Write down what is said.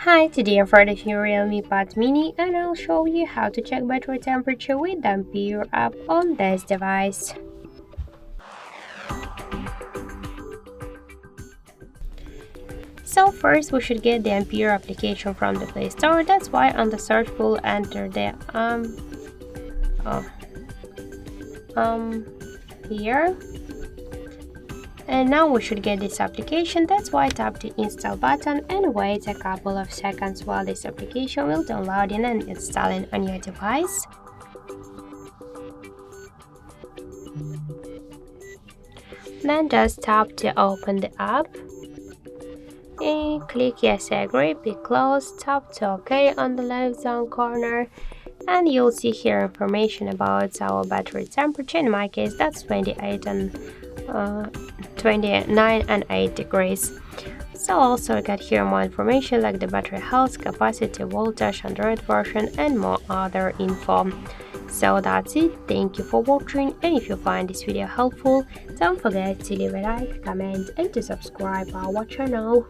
Hi, today I'm for the Realme Pad Mini and I'll show you how to check battery temperature with the Ampere app on this device. So first we should get the Ampere application from the Play Store. That's why on the search we'll enter the oh, here. And now we should get this application. That's why tap the install button and wait a couple of seconds while this application will download and installing on your device. Then just tap to open the app and click yes I agree, be close, tap to OK on the left down corner and you'll see here information about our battery temperature. In my case that's 29 and 8 degrees. So also I got here more information like the battery health, capacity, voltage, Android version and more other info. So that's it, thank you for watching, and if you find this video helpful, don't forget to leave a like, comment and to subscribe our channel.